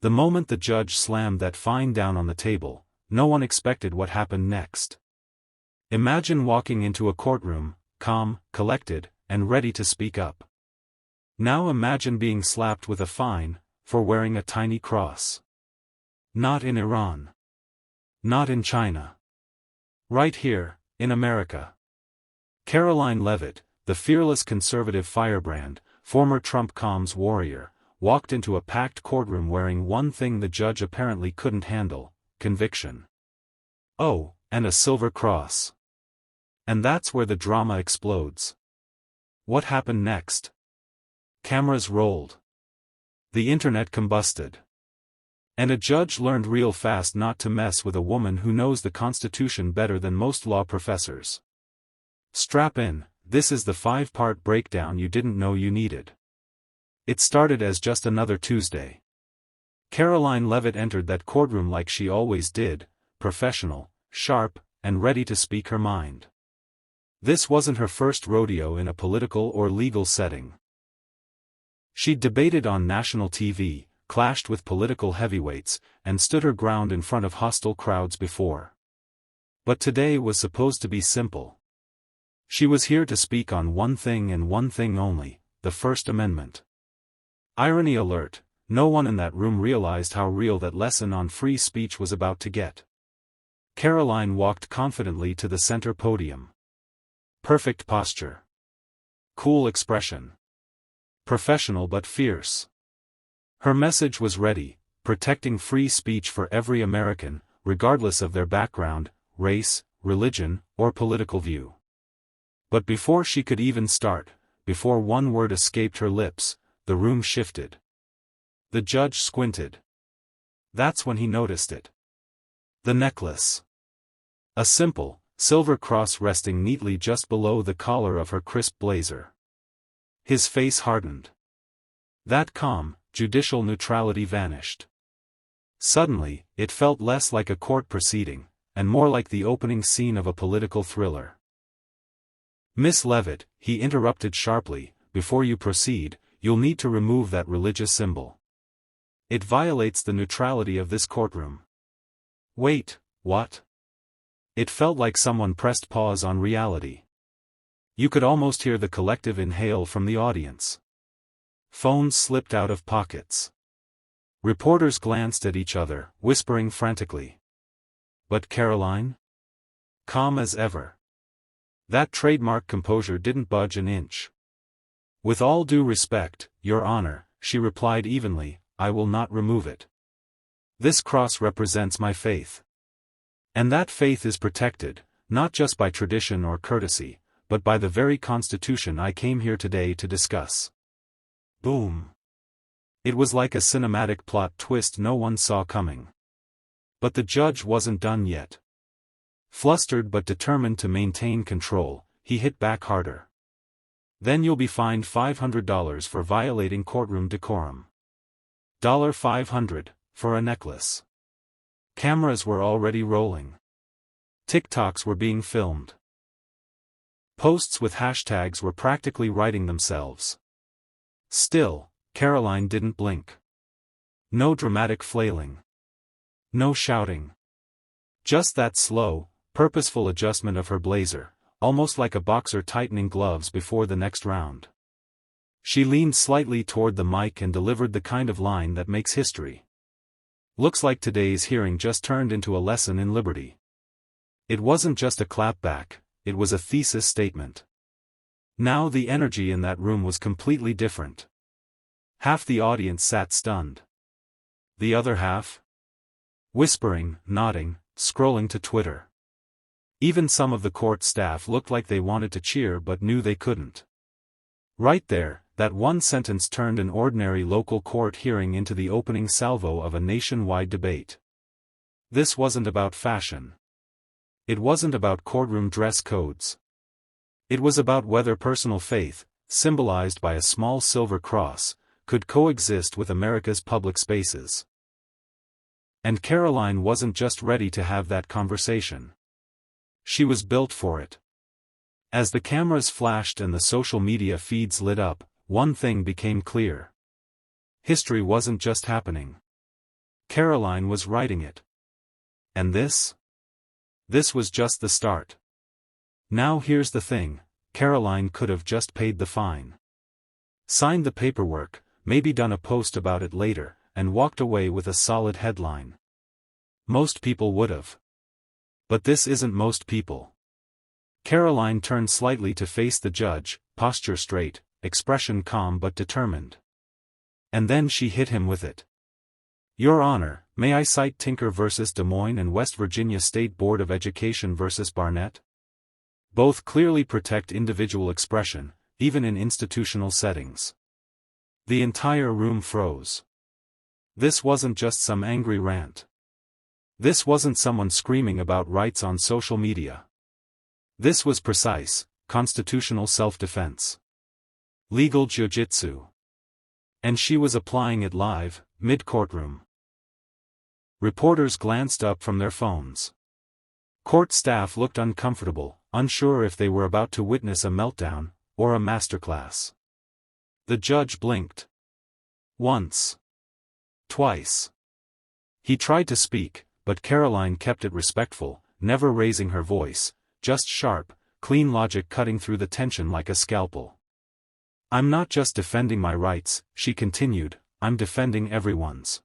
The moment the judge slammed that fine down on the table, no one expected what happened next. Imagine walking into a courtroom, calm, collected, and ready to speak up. Now imagine being slapped with a fine, for wearing a tiny cross. Not in Iran. Not in China. Right here, in America. Karoline Leavitt, the fearless conservative firebrand, former Trump comms warrior, walked into a packed courtroom wearing one thing the judge apparently couldn't handle: conviction. Oh, and a silver cross. And that's where the drama explodes. What happened next? Cameras rolled. The internet combusted. And a judge learned real fast not to mess with a woman who knows the Constitution better than most law professors. Strap in, this is the 5-part breakdown you didn't know you needed. It started as just another Tuesday. Karoline Leavitt entered that courtroom like she always did, professional, sharp, and ready to speak her mind. This wasn't her first rodeo in a political or legal setting. She'd debated on national TV, clashed with political heavyweights, and stood her ground in front of hostile crowds before. But today was supposed to be simple. She was here to speak on one thing and one thing only: the First Amendment. Irony alert, no one in that room realized how real that lesson on free speech was about to get. Karoline walked confidently to the center podium. Perfect posture. Cool expression. Professional but fierce. Her message was ready: protecting free speech for every American, regardless of their background, race, religion, or political view. But before she could even start, before one word escaped her lips, the room shifted. The judge squinted. That's when he noticed it. The necklace. A simple, silver cross resting neatly just below the collar of her crisp blazer. His face hardened. That calm, judicial neutrality vanished. Suddenly, it felt less like a court proceeding, and more like the opening scene of a political thriller. "Miss Leavitt," he interrupted sharply, "before you proceed, you'll need to remove that religious symbol. It violates the neutrality of this courtroom." Wait, what? It felt like someone pressed pause on reality. You could almost hear the collective inhale from the audience. Phones slipped out of pockets. Reporters glanced at each other, whispering frantically. But Karoline? Calm as ever. That trademark composure didn't budge an inch. "With all due respect, Your Honor," she replied evenly, "I will not remove it. This cross represents my faith. And that faith is protected, not just by tradition or courtesy, but by the very Constitution I came here today to discuss." Boom. It was like a cinematic plot twist no one saw coming. But the judge wasn't done yet. Flustered but determined to maintain control, he hit back harder. "Then you'll be fined $500 for violating courtroom decorum. $500 for a necklace." Cameras were already rolling. TikToks were being filmed. Posts with hashtags were practically writing themselves. Still, Karoline didn't blink. No dramatic flailing. No shouting. Just that slow, purposeful adjustment of her blazer, almost like a boxer tightening gloves before the next round. She leaned slightly toward the mic and delivered the kind of line that makes history. Looks like today's hearing just turned into a lesson in liberty. It wasn't just a clapback, it was a thesis statement. Now the energy in that room was completely different. Half the audience sat stunned. The other half? Whispering, nodding, scrolling to Twitter. Even some of the court staff looked like they wanted to cheer but knew they couldn't. Right there, that one sentence turned an ordinary local court hearing into the opening salvo of a nationwide debate. This wasn't about fashion. It wasn't about courtroom dress codes. It was about whether personal faith, symbolized by a small silver cross, could coexist with America's public spaces. And Karoline wasn't just ready to have that conversation. She was built for it. As the cameras flashed and the social media feeds lit up, one thing became clear. History wasn't just happening. Karoline was writing it. And this? This was just the start. Now here's the thing, Karoline could have just paid the fine. Signed the paperwork, maybe done a post about it later, and walked away with a solid headline. Most people would've. But this isn't most people. Karoline turned slightly to face the judge, posture straight, expression calm but determined. And then she hit him with it. Your Honor, may I cite Tinker v. Des Moines and West Virginia State Board of Education v. Barnett? Both clearly protect individual expression, even in institutional settings. The entire room froze. This wasn't just some angry rant. This wasn't someone screaming about rights on social media. This was precise, constitutional self-defense. Legal jiu-jitsu. And she was applying it live, mid-courtroom. Reporters glanced up from their phones. Court staff looked uncomfortable, unsure if they were about to witness a meltdown, or a masterclass. The judge blinked. Once. Twice. He tried to speak, but Karoline kept it respectful, never raising her voice, just sharp, clean logic cutting through the tension like a scalpel. I'm not just defending my rights, she continued, I'm defending everyone's.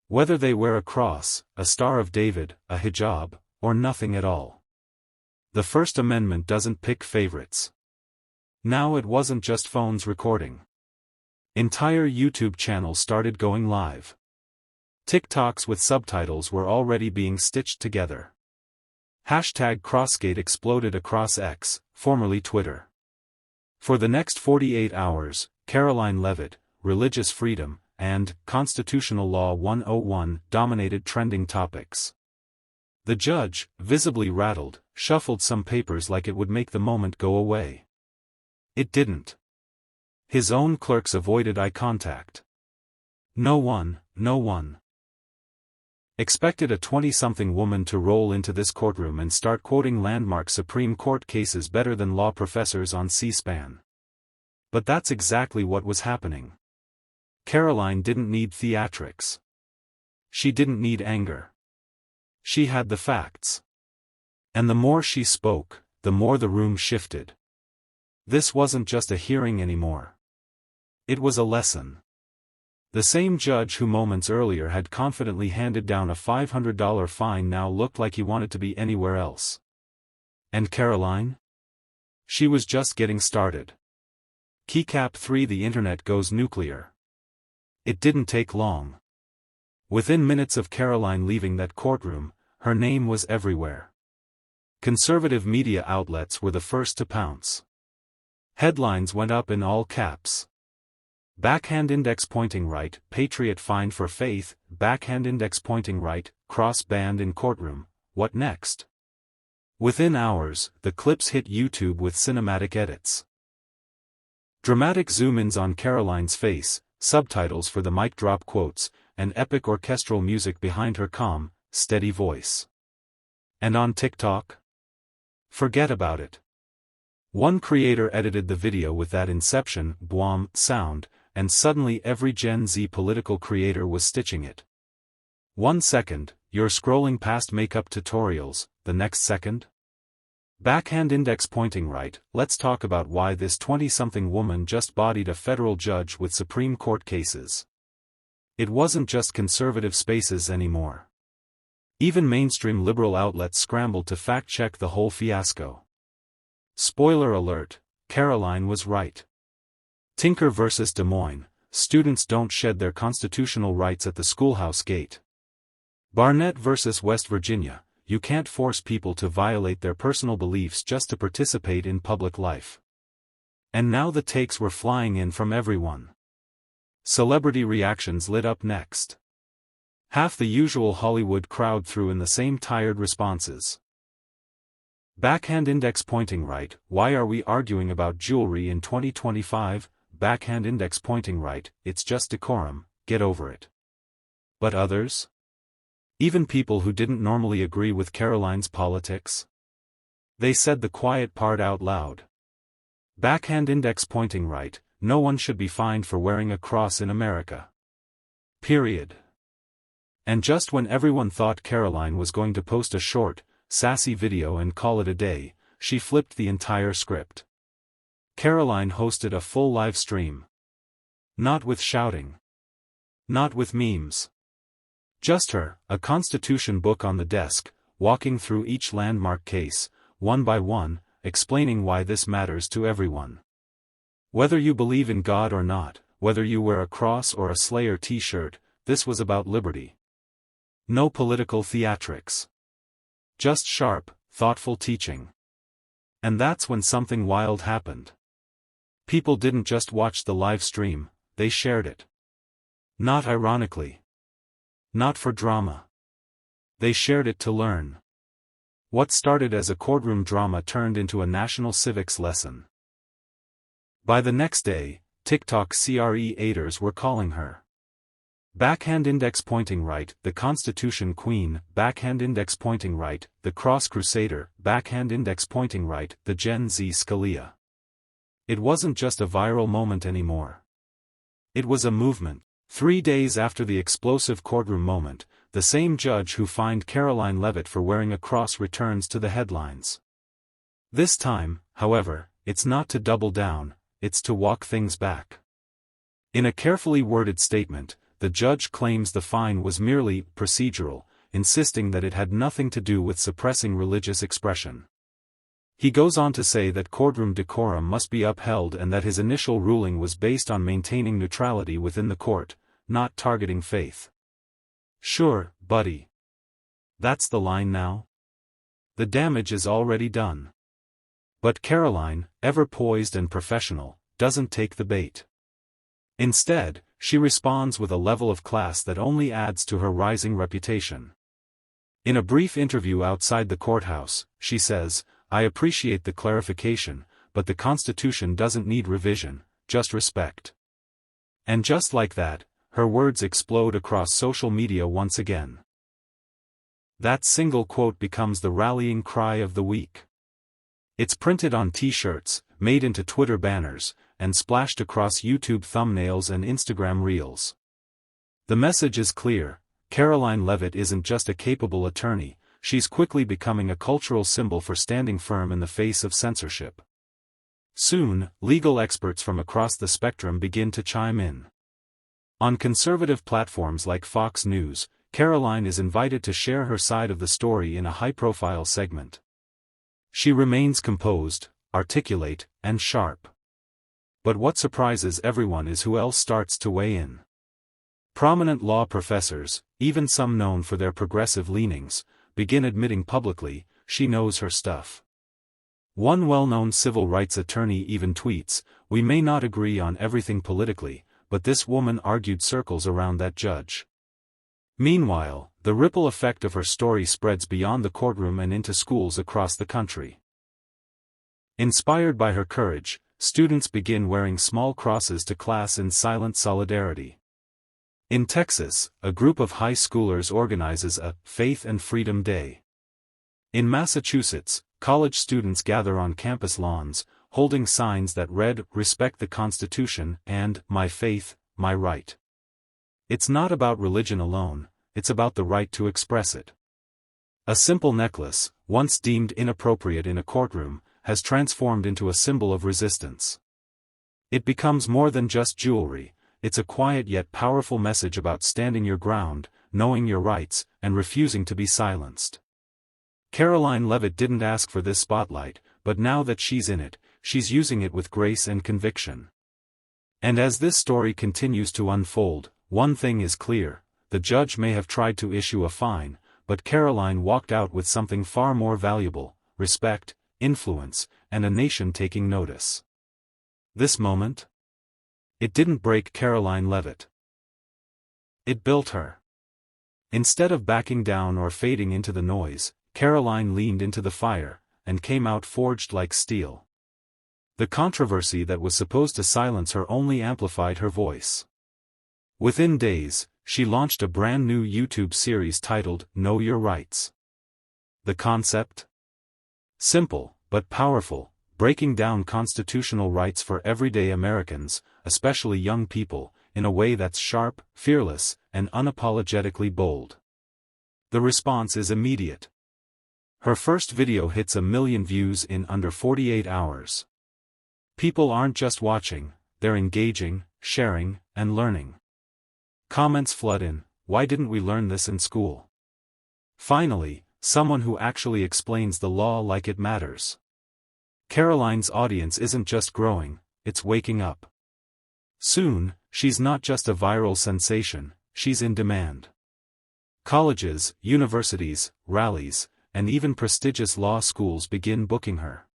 Whether they wear a cross, a Star of David, a hijab, or nothing at all. The First Amendment doesn't pick favorites. Now it wasn't just phones recording. Entire YouTube channels started going live. TikToks with subtitles were already being stitched together. #Crossgate exploded across X, formerly Twitter. For the next 48 hours, Karoline Leavitt, religious freedom, and Constitutional Law 101 dominated trending topics. The judge, visibly rattled, shuffled some papers like it would make the moment go away. It didn't. His own clerks avoided eye contact. No one expected a 20-something woman to roll into this courtroom and start quoting landmark Supreme Court cases better than law professors on C-SPAN. But that's exactly what was happening. Karoline didn't need theatrics. She didn't need anger. She had the facts. And the more she spoke, the more the room shifted. This wasn't just a hearing anymore. It was a lesson. The same judge who moments earlier had confidently handed down a $500 fine now looked like he wanted to be anywhere else. And Karoline? She was just getting started. Keycap 3: The internet goes nuclear. It didn't take long. Within minutes of Karoline leaving that courtroom, her name was everywhere. Conservative media outlets were the first to pounce. Headlines went up in all caps. Backhand index pointing right, Patriot fined for faith, backhand index pointing right, cross banned in courtroom, what next? Within hours, the clips hit YouTube with cinematic edits. Dramatic zoom-ins on Karoline's face, subtitles for the mic drop quotes, and epic orchestral music behind her calm, steady voice. And on TikTok? Forget about it. One creator edited the video with that Inception, boom, sound, and suddenly every Gen Z political creator was stitching it. 1 second, you're scrolling past makeup tutorials, the next second? Backhand index pointing right, let's talk about why this 20-something woman just bodied a federal judge with Supreme Court cases. It wasn't just conservative spaces anymore. Even mainstream liberal outlets scrambled to fact-check the whole fiasco. Spoiler alert, Karoline was right. Tinker vs. Des Moines, students don't shed their constitutional rights at the schoolhouse gate. Barnett vs. West Virginia, you can't force people to violate their personal beliefs just to participate in public life. And now the takes were flying in from everyone. Celebrity reactions lit up next. Half the usual Hollywood crowd threw in the same tired responses. Backhand index pointing right, why are we arguing about jewelry in 2025? Backhand index pointing right, it's just decorum, get over it. But others? Even people who didn't normally agree with Karoline's politics? They said the quiet part out loud. Backhand index pointing right, no one should be fined for wearing a cross in America. Period. And just when everyone thought Karoline was going to post a short, sassy video and call it a day, she flipped the entire script. Karoline hosted a full live stream. Not with shouting. Not with memes. Just her, a constitution book on the desk, walking through each landmark case, one by one, explaining why this matters to everyone. Whether you believe in God or not, whether you wear a cross or a Slayer t-shirt, this was about liberty. No political theatrics. Just sharp, thoughtful teaching. And that's when something wild happened. People didn't just watch the live stream, they shared it. Not ironically. Not for drama. They shared it to learn. What started as a courtroom drama turned into a national civics lesson. By the next day, TikTok CRE-ators were calling her backhand index pointing right, the Constitution Queen, backhand index pointing right, the Cross Crusader, backhand index pointing right, the Gen Z Scalia. It wasn't just a viral moment anymore. It was a movement. 3 days after the explosive courtroom moment, the same judge who fined Karoline Leavitt for wearing a cross returns to the headlines. This time, however, it's not to double down, it's to walk things back. In a carefully worded statement, the judge claims the fine was merely procedural, insisting that it had nothing to do with suppressing religious expression. He goes on to say that courtroom decorum must be upheld and that his initial ruling was based on maintaining neutrality within the court, not targeting faith. Sure, buddy. That's the line now? The damage is already done. But Karoline, ever poised and professional, doesn't take the bait. Instead, she responds with a level of class that only adds to her rising reputation. In a brief interview outside the courthouse, she says, "I appreciate the clarification, but the Constitution doesn't need revision, just respect." And just like that, her words explode across social media once again. That single quote becomes the rallying cry of the week. It's printed on t-shirts, made into Twitter banners, and splashed across YouTube thumbnails and Instagram reels. The message is clear: Karoline Leavitt isn't just a capable attorney, she's quickly becoming a cultural symbol for standing firm in the face of censorship. Soon, legal experts from across the spectrum begin to chime in. On conservative platforms like Fox News, Karoline is invited to share her side of the story in a high-profile segment. She remains composed, articulate, and sharp. But what surprises everyone is who else starts to weigh in. Prominent law professors, even some known for their progressive leanings, begin admitting publicly, she knows her stuff. One well-known civil rights attorney even tweets, "We may not agree on everything politically, but this woman argued circles around that judge." Meanwhile, the ripple effect of her story spreads beyond the courtroom and into schools across the country. Inspired by her courage, students begin wearing small crosses to class in silent solidarity. In Texas, a group of high schoolers organizes a Faith and Freedom Day. In Massachusetts, college students gather on campus lawns, holding signs that read, "Respect the Constitution" and "My faith, my right." It's not about religion alone, it's about the right to express it. A simple necklace, once deemed inappropriate in a courtroom, has transformed into a symbol of resistance. It becomes more than just jewelry, it's a quiet yet powerful message about standing your ground, knowing your rights, and refusing to be silenced. Karoline Leavitt didn't ask for this spotlight, but now that she's in it, she's using it with grace and conviction. And as this story continues to unfold, one thing is clear: the judge may have tried to issue a fine, but Karoline walked out with something far more valuable: respect, influence, and a nation taking notice. This moment? It didn't break Karoline Leavitt. It built her. Instead of backing down or fading into the noise, Karoline leaned into the fire, and came out forged like steel. The controversy that was supposed to silence her only amplified her voice. Within days, she launched a brand new YouTube series titled Know Your Rights. The concept? Simple, but powerful, breaking down constitutional rights for everyday Americans, especially young people, in a way that's sharp, fearless, and unapologetically bold. The response is immediate. Her first video hits 1 million views in under 48 hours. People aren't just watching, they're engaging, sharing, and learning. Comments flood in, "Why didn't we learn this in school?" Finally, someone who actually explains the law like it matters. Karoline's audience isn't just growing, it's waking up. Soon, she's not just a viral sensation, she's in demand. Colleges, universities, rallies, and even prestigious law schools begin booking her.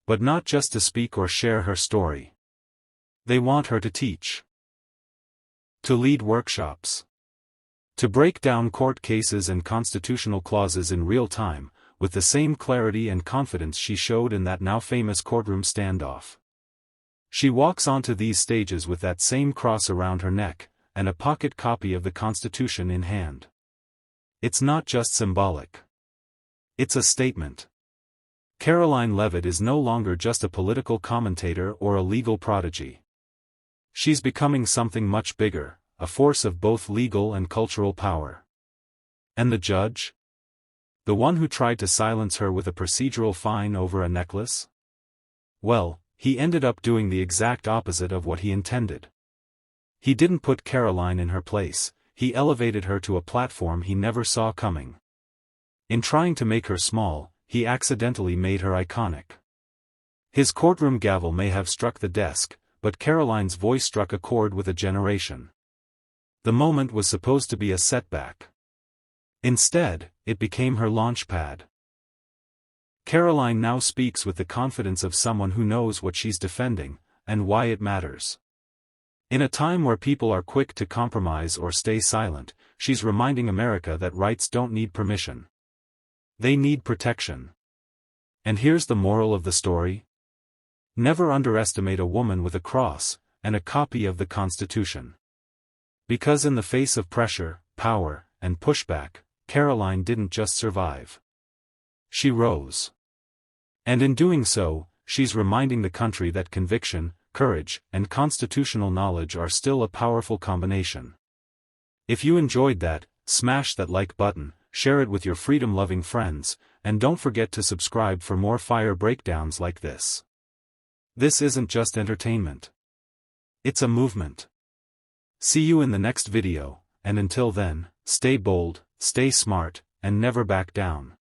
But not just to speak or share her story. They want her to teach. To lead workshops. To break down court cases and constitutional clauses in real time, with the same clarity and confidence she showed in that now famous courtroom standoff. She walks onto these stages with that same cross around her neck, and a pocket copy of the Constitution in hand. It's not just symbolic. It's a statement. Karoline Leavitt is no longer just a political commentator or a legal prodigy. She's becoming something much bigger, a force of both legal and cultural power. And the judge? The one who tried to silence her with a procedural fine over a necklace? Well, he ended up doing the exact opposite of what he intended. He didn't put Karoline in her place, he elevated her to a platform he never saw coming. In trying to make her small, he accidentally made her iconic. His courtroom gavel may have struck the desk, but Karoline's voice struck a chord with a generation. The moment was supposed to be a setback. Instead, it became her launchpad. Karoline now speaks with the confidence of someone who knows what she's defending, and why it matters. In a time where people are quick to compromise or stay silent, she's reminding America that rights don't need permission. They need protection. And here's the moral of the story. Never underestimate a woman with a cross, and a copy of the Constitution. Because in the face of pressure, power, and pushback, Karoline didn't just survive. She rose. And in doing so, she's reminding the country that conviction, courage, and constitutional knowledge are still a powerful combination. If you enjoyed that, smash that like button, share it with your freedom-loving friends, and don't forget to subscribe for more fire breakdowns like this. This isn't just entertainment. It's a movement. See you in the next video, and until then, stay bold, stay smart, and never back down.